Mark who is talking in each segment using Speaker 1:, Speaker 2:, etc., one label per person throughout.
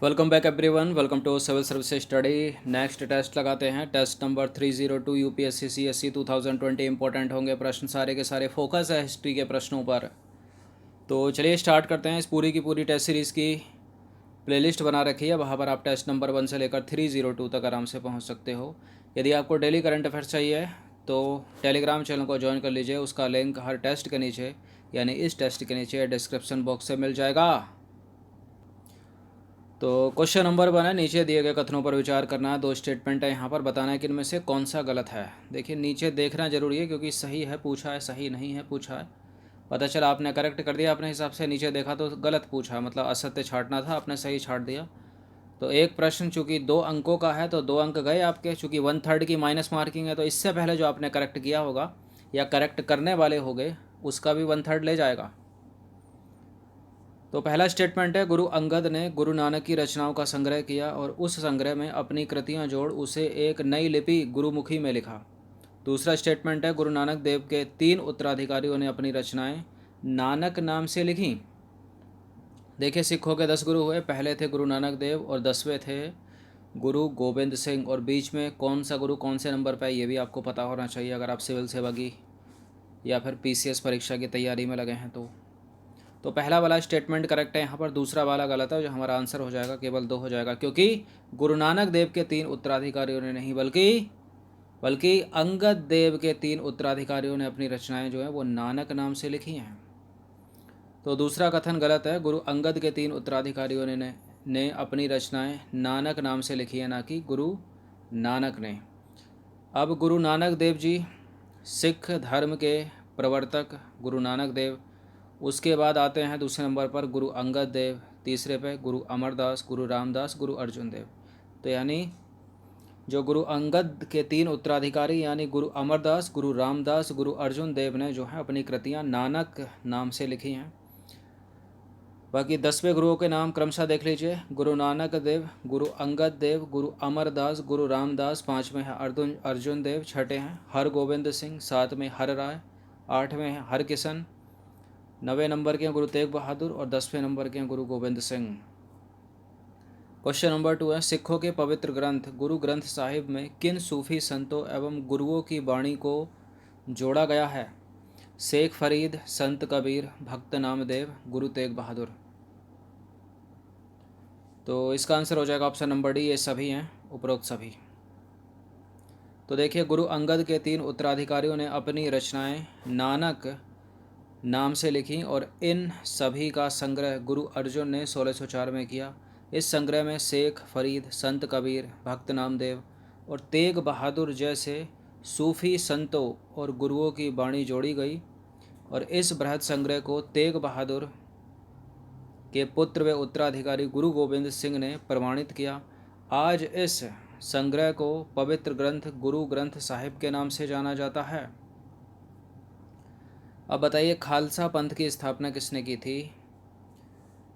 Speaker 1: Welcome back everyone, welcome to civil services study. Next test लगाते हैं। Test number 302 UPSC CSC 2020। Important होंगे प्रश्न, सारे के सारे फोकस है हिस्ट्री के प्रश्नों पर। तो चलिए स्टार्ट करते हैं। इस पूरी की पूरी टेस्ट सीरीज़ की प्लेलिस्ट बना रखी है, वहाँ पर आप टेस्ट नंबर 1 से लेकर 302 तक आराम से पहुँच सकते हो। यदि आपको डेली करंट अफेयर्स चाहिए तो टेलीग्राम चैनल को ज्वाइन कर लीजिए। उसका लिंक हर टेस्ट के नीचे, यानी इस टेस्ट के नीचे डिस्क्रिप्शन बॉक्स से मिल जाएगा। तो क्वेश्चन नंबर 1 है, नीचे दिए गए कथनों पर विचार करना है। दो स्टेटमेंट है, यहाँ पर बताना है कि इनमें से कौन सा गलत है। देखिए नीचे देखना जरूरी है, क्योंकि सही है पूछा है, सही नहीं है पूछा है। पता चला आपने करेक्ट कर दिया अपने हिसाब से, नीचे देखा तो गलत पूछा, मतलब असत्य छांटना था, आपने सही छांट दिया। तो एक प्रश्न चूंकि 2 अंकों का है तो 2 अंक गए आपके। चूंकि 1/3 की माइनस मार्किंग है, तो इससे पहले जो आपने करेक्ट किया होगा या करेक्ट करने वाले हो गए, उसका भी 1/3 ले जाएगा। तो पहला स्टेटमेंट है, गुरु अंगद ने गुरु नानक की रचनाओं का संग्रह किया और उस संग्रह में अपनी कृतियां जोड़ उसे एक नई लिपि गुरुमुखी में लिखा। दूसरा स्टेटमेंट है, गुरु नानक देव के 3 उत्तराधिकारियों ने अपनी रचनाएं नानक नाम से लिखीं। देखिए सिखों के 10 गुरु हुए। पहले थे गुरु नानक देव और 10वें थे गुरु गोविंद सिंह। और बीच में कौन सा गुरु कौन से नंबर पर है ये भी आपको पता होना चाहिए, अगर आप सिविल सेवा की या फिर पीसीएस परीक्षा की तैयारी में लगे हैं तो पहला वाला स्टेटमेंट करेक्ट है यहाँ पर, दूसरा वाला गलत है। जो हमारा आंसर हो जाएगा केवल 2 हो जाएगा, क्योंकि गुरु नानक देव के 3 उत्तराधिकारियों ने नहीं, बल्कि अंगद देव के 3 उत्तराधिकारियों ने अपनी रचनाएं जो हैं वो नानक नाम से लिखी हैं। तो दूसरा कथन गलत है। गुरु अंगद के 3 उत्तराधिकारियों ने अपनी रचनाएं नानक नाम से लिखी है, ना कि गुरु नानक ने। अब गुरु नानक देव जी सिख धर्म के प्रवर्तक गुरु नानक देव, उसके बाद आते हैं दूसरे नंबर पर गुरु अंगद देव, तीसरे पे गुरु अमरदास, गुरु रामदास, गुरु अर्जुन देव। तो यानी जो गुरु अंगद के 3 उत्तराधिकारी यानी गुरु अमरदास, गुरु रामदास, गुरु अर्जुन देव ने जो है अपनी कृतियां नानक नाम से लिखी हैं। बाकी 10वें गुरुओं के नाम क्रमशः देख लीजिए। गुरु नानक देव, गुरु अंगद देव, गुरु अमरदास, गुरु रामदास। 5वें हैं अर्जुन देव। 6ठे हैं हर गोविंद सिंह। 7वें हर राय। 8वें हैं हर किशन। 9वें नंबर के हैं गुरु तेग बहादुर और 10वें नंबर के हैं गुरु गोविंद सिंह। क्वेश्चन नंबर 2 है, सिखों के पवित्र ग्रंथ गुरु ग्रंथ साहिब में किन सूफी संतों एवं गुरुओं की वाणी को जोड़ा गया है? शेख फरीद, संत कबीर, भक्त नामदेव, गुरु तेग बहादुर। तो इसका आंसर हो जाएगा ऑप्शन नंबर डी, ये सभी हैं, उपरोक्त सभी। तो देखिए गुरु अंगद के 3 उत्तराधिकारियों ने अपनी रचनाएं नानक नाम से लिखी और इन सभी का संग्रह गुरु अर्जुन ने 1604 में किया। इस संग्रह में शेख फरीद, संत कबीर, भक्त नामदेव और तेग बहादुर जैसे सूफी संतों और गुरुओं की वाणी जोड़ी गई और इस बृहद संग्रह को तेग बहादुर के पुत्र व उत्तराधिकारी गुरु गोविंद सिंह ने प्रमाणित किया। आज इस संग्रह को पवित्र ग्रंथ गुरु ग्रंथ साहिब के नाम से जाना जाता है। अब बताइए खालसा पंथ की स्थापना किसने की थी?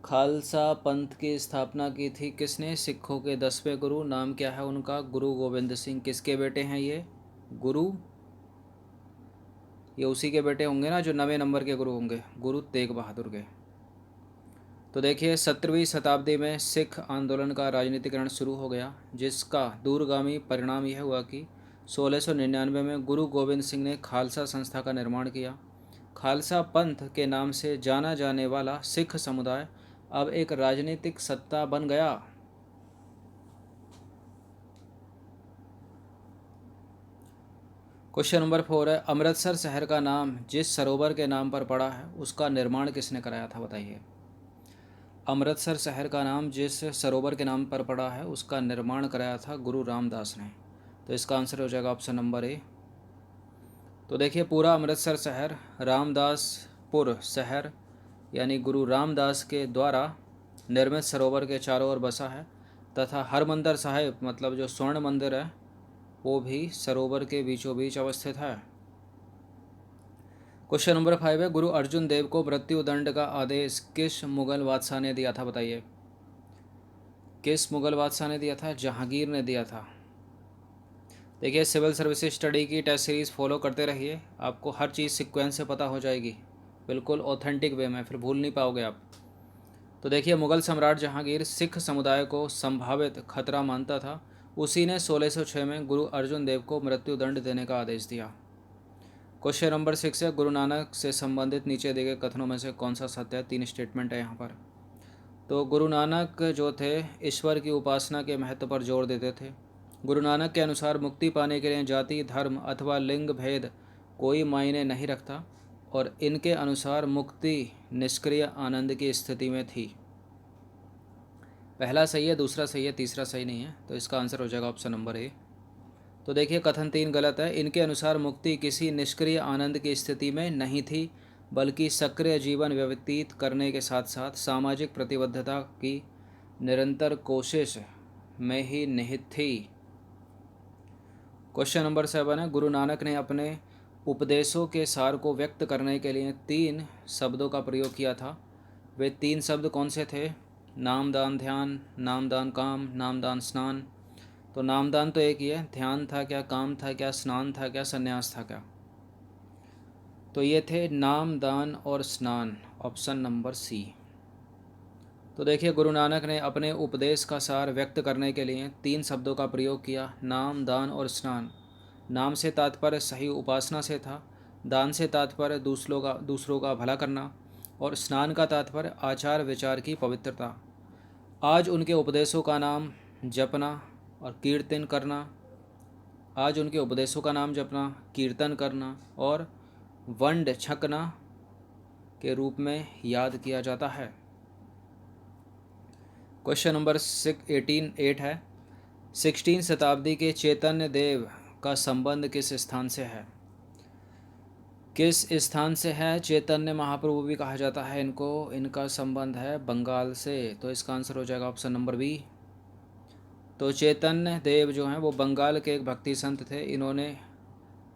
Speaker 1: खालसा पंथ की स्थापना की थी किसने? सिखों के 10वें गुरु। नाम क्या है उनका? गुरु गोविंद सिंह। किसके बेटे हैं ये? गुरु, ये उसी के बेटे होंगे ना जो 9वें नंबर के गुरु होंगे, गुरु तेग बहादुर के। तो देखिए 17वीं शताब्दी में सिख आंदोलन का राजनीतिकरण शुरू हो गया, जिसका दूरगामी परिणाम यह हुआ कि 1699 में गुरु गोविंद सिंह ने खालसा संस्था का निर्माण किया। खालसा पंथ के नाम से जाना जाने वाला सिख समुदाय अब एक राजनीतिक सत्ता बन गया। क्वेश्चन नंबर 4 है, अमृतसर शहर का नाम जिस सरोवर के नाम पर पड़ा है उसका निर्माण किसने कराया था? बताइए। अमृतसर शहर का नाम जिस सरोवर के नाम पर पड़ा है उसका निर्माण कराया था गुरु रामदास ने। तो इसका आंसर हो जाएगा ऑप्शन नंबर ए। तो देखिए पूरा अमृतसर शहर रामदासपुर शहर यानी गुरु रामदास के द्वारा निर्मित सरोवर के चारों ओर बसा है तथा हरमंदिर साहिब मतलब जो स्वर्ण मंदिर है वो भी सरोवर के बीचों बीच अवस्थित है। क्वेश्चन नंबर 5 है, गुरु अर्जुन देव को मृत्युदंड का आदेश किस मुगल बादशाह ने दिया था? बताइए। किस मुगल बादशाह ने दिया था? जहांगीर ने दिया था। देखिए सिविल सर्विसेज स्टडी की टेस्ट सीरीज़ फॉलो करते रहिए, आपको हर चीज़ सीक्वेंस से पता हो जाएगी, बिल्कुल ऑथेंटिक वे में, फिर भूल नहीं पाओगे आप। तो देखिए, मुग़ल सम्राट जहांगीर सिख समुदाय को संभावित खतरा मानता था। उसी ने 1606 में गुरु अर्जुन देव को मृत्युदंड देने का आदेश दिया। क्वेश्चन नंबर 6 है, गुरु नानक से संबंधित नीचे दिए गए कथनों में से कौन सा सत्य है? 3 स्टेटमेंट है यहाँ पर। तो गुरु नानक जो थे ईश्वर की उपासना के महत्व पर जोर देते थे। गुरु नानक के अनुसार मुक्ति पाने के लिए जाति, धर्म अथवा लिंग भेद कोई मायने नहीं रखता और इनके अनुसार मुक्ति निष्क्रिय आनंद की स्थिति में थी। पहला सही है, दूसरा सही है, तीसरा सही नहीं है, तो इसका आंसर हो जाएगा ऑप्शन नंबर ए। तो देखिए, कथन 3 गलत है। इनके अनुसार मुक्ति किसी निष्क्रिय आनंद की स्थिति में नहीं थी, बल्कि सक्रिय जीवन व्यतीत करने के साथ साथ सामाजिक प्रतिबद्धता की निरंतर कोशिश में ही निहित थी। क्वेश्चन नंबर 7 है, गुरु नानक ने अपने उपदेशों के सार को व्यक्त करने के लिए 3 शब्दों का प्रयोग किया था। वे 3 शब्द कौन से थे? नामदान ध्यान, नामदान काम, नामदान स्नान। तो नामदान तो एक ही है, ध्यान था क्या, काम था क्या, स्नान था क्या, संन्यास था क्या? तो ये थे नाम, दान और स्नान, ऑप्शन नंबर सी। तो देखिए, गुरु नानक ने अपने उपदेश का सार व्यक्त करने के लिए 3 शब्दों का प्रयोग किया, नाम, दान और स्नान। नाम से तात्पर्य सही उपासना से था, दान से तात्पर्य दूसरों का भला करना और स्नान का तात्पर्य आचार विचार की पवित्रता। आज उनके उपदेशों का नाम जपना और कीर्तन करना कीर्तन करना और वंड छकना के रूप में याद किया जाता है। क्वेश्चन नंबर 8 है, 16वीं शताब्दी के चैतन्य देव का संबंध किस स्थान से है? किस स्थान से है? चैतन्य महाप्रभु भी कहा जाता है इनको। इनका संबंध है बंगाल से, तो इसका आंसर हो जाएगा ऑप्शन नंबर बी। तो चैतन्य देव जो हैं वो बंगाल के एक भक्ति संत थे। इन्होंने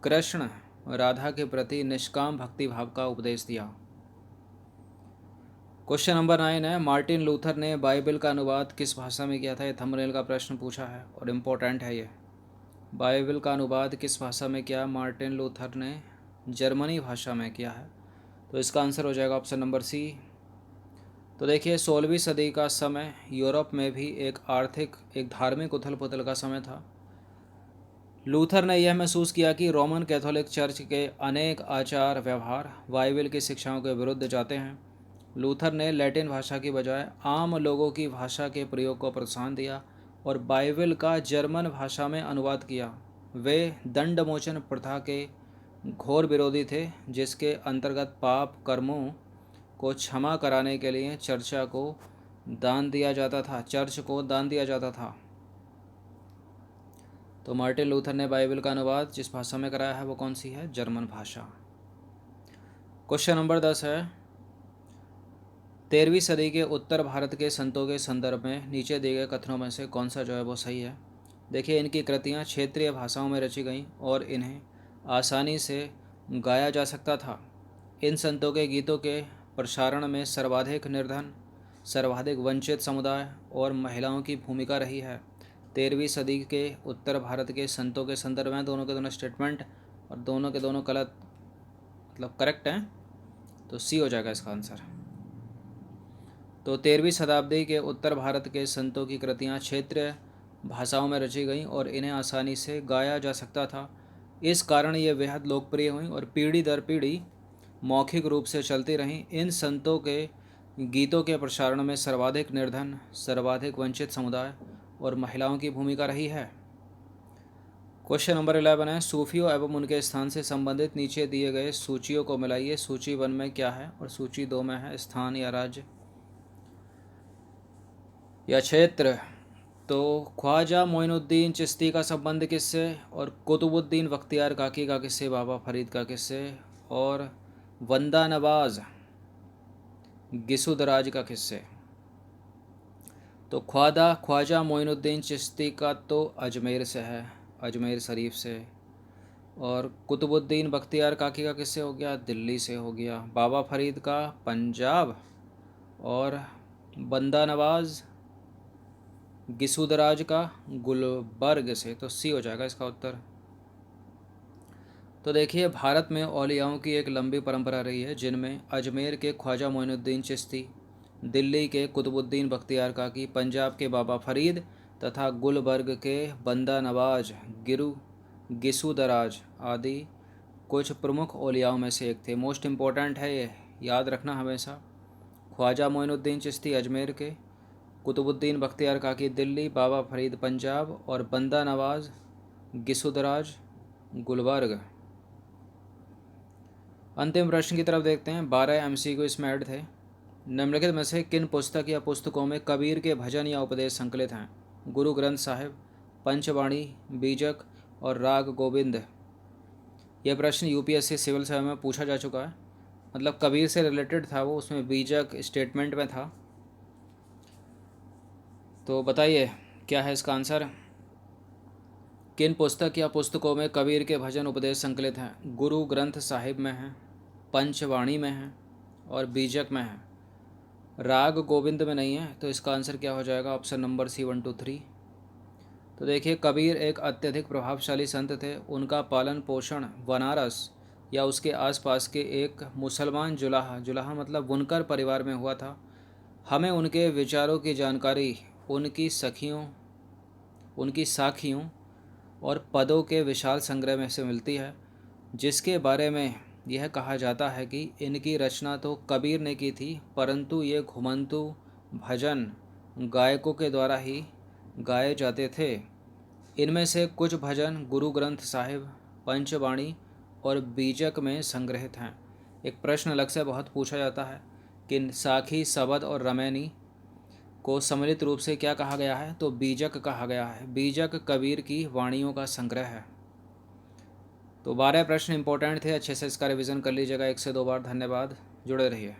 Speaker 1: कृष्ण राधा के प्रति निष्काम भक्ति भाव का उपदेश दिया। क्वेश्चन नंबर 9 है, मार्टिन लूथर ने बाइबल का अनुवाद किस भाषा में किया था? ये थंबनेल का प्रश्न पूछा है और इम्पोर्टेंट है ये। बाइबल का अनुवाद किस भाषा में किया? मार्टिन लूथर ने जर्मनी भाषा में किया है, तो इसका आंसर हो जाएगा ऑप्शन नंबर सी। तो देखिए, 16वीं सदी का समय यूरोप में भी एक धार्मिक उथल पुथल का समय था। लूथर ने यह महसूस किया कि रोमन कैथोलिक चर्च के अनेक आचार व्यवहार बाइबल की शिक्षाओं के विरुद्ध जाते हैं। लूथर ने लैटिन भाषा की बजाय आम लोगों की भाषा के प्रयोग को प्रोत्साहन दिया और बाइबल का जर्मन भाषा में अनुवाद किया। वे दंडमोचन प्रथा के घोर विरोधी थे, जिसके अंतर्गत पाप कर्मों को क्षमा कराने के लिए चर्च को दान दिया जाता था। तो मार्टिन लूथर ने बाइबल का अनुवाद जिस भाषा में कराया है वो कौन सी है? जर्मन भाषा। क्वेश्चन नंबर 10 है, 13वीं सदी के उत्तर भारत के संतों के संदर्भ में नीचे दिए गए कथनों में से कौन सा जो है वो सही है? देखिए, इनकी कृतियाँ क्षेत्रीय भाषाओं में रची गईं और इन्हें आसानी से गाया जा सकता था। इन संतों के गीतों के प्रसारण में सर्वाधिक निर्धन, सर्वाधिक वंचित समुदाय और महिलाओं की भूमिका रही है। 13वीं सदी के उत्तर भारत के संतों के संदर्भ में दोनों के दोनों स्टेटमेंट और दोनों के दोनों गलत मतलब करेक्ट हैं, तो सी हो जाएगा इसका आंसर। तो 13वीं शताब्दी के उत्तर भारत के संतों की कृतियाँ क्षेत्रीय भाषाओं में रची गईं और इन्हें आसानी से गाया जा सकता था। इस कारण ये बेहद लोकप्रिय हुई और पीढ़ी दर पीढ़ी मौखिक रूप से चलती रहीं। इन संतों के गीतों के प्रसारण में सर्वाधिक निर्धन, सर्वाधिक वंचित समुदाय और महिलाओं की भूमिका रही है। क्वेश्चन नंबर 11 है, सूफियों एवं उनके स्थान से संबंधित नीचे दिए गए सूचियों को मिलाइए। सूची 1 में क्या है और सूची 2 में है स्थान या राज्य या क्षेत्र। तो ख्वाजा मोइनुद्दीन चिश्ती का संबंध किससे और कुतुबुद्दीन बख्तियार काकी का किससे, बाबा फरीद का किससे और वंदा नवाज गिसुदराज का किससे? तो ख्वाजा मोइनुद्दीन चिश्ती का तो अजमेर से है, अजमेर शरीफ से। और कुतुबुद्दीन बख्तियार काकी का किससे हो गया? दिल्ली से हो गया। बाबा फरीद का पंजाब और बंदा नवाज गिसुदराज का गुलबर्ग से, तो सी हो जाएगा इसका उत्तर। तो देखिए, भारत में औलियाओं की एक लंबी परंपरा रही है, जिनमें अजमेर के ख्वाजा मोइनुद्दीन चिश्ती, दिल्ली के कुतुबुद्दीन बख्तियार काकी, पंजाब के बाबा फरीद तथा गुलबर्ग के बंदा नवाज गिसुदराज आदि कुछ प्रमुख औलियाओं में से एक थे। मोस्ट इम्पोर्टेंट है ये, याद रखना हमेशा। ख्वाजा मोइनुद्दीन चिश्ती अजमेर के, कुतुबुद्दीन बख्तियार काकी दिल्ली, बाबा फरीद पंजाब और बंदा नवाज गिसुदराज गुलबर्ग। अंतिम प्रश्न की तरफ देखते हैं। 12 MCQ इसमें ऐड थे। निम्नलिखित में से किन पुस्तक या पुस्तकों में कबीर के भजन या उपदेश संकलित हैं? गुरु ग्रंथ साहिब, पंचवाणी, बीजक और राग गोविंद। यह प्रश्न UPSC सिविल सर्विस में पूछा जा चुका है। मतलब कबीर से रिलेटेड था वो, उसमें बीजक स्टेटमेंट में था। तो बताइए क्या है इसका आंसर। किन पुस्तक या पुस्तकों में कबीर के भजन उपदेश संकलित हैं? गुरु ग्रंथ साहिब में हैं, पंचवाणी में हैं और बीजक में हैं। राग गोविंद में नहीं है, तो इसका आंसर क्या हो जाएगा? Option number C 1 2 3। तो देखिए, कबीर एक अत्यधिक प्रभावशाली संत थे। उनका पालन पोषण बनारस या उसके आसपास के एक मुसलमान जुलाहा मतलब बुनकर परिवार में हुआ था। हमें उनके विचारों की जानकारी उनकी साखियों और पदों के विशाल संग्रह में से मिलती है, जिसके बारे में यह कहा जाता है कि इनकी रचना तो कबीर ने की थी, परंतु ये घुमंतु भजन गायकों के द्वारा ही गाए जाते थे। इनमें से कुछ भजन गुरु ग्रंथ साहिब, पंचवाणी और बीजक में संग्रहित हैं। एक प्रश्न अलग से बहुत पूछा जाता है कि साखी, सबद और रमैनी को सम्मिलित रूप से क्या कहा गया है? तो बीजक कहा गया है। बीजक कबीर की वाणियों का संग्रह है। तो 12 प्रश्न इंपॉर्टेंट थे, अच्छे से इसका रिवीजन कर लीजिएगा 1 से 2 बार। धन्यवाद, जुड़े रहिए।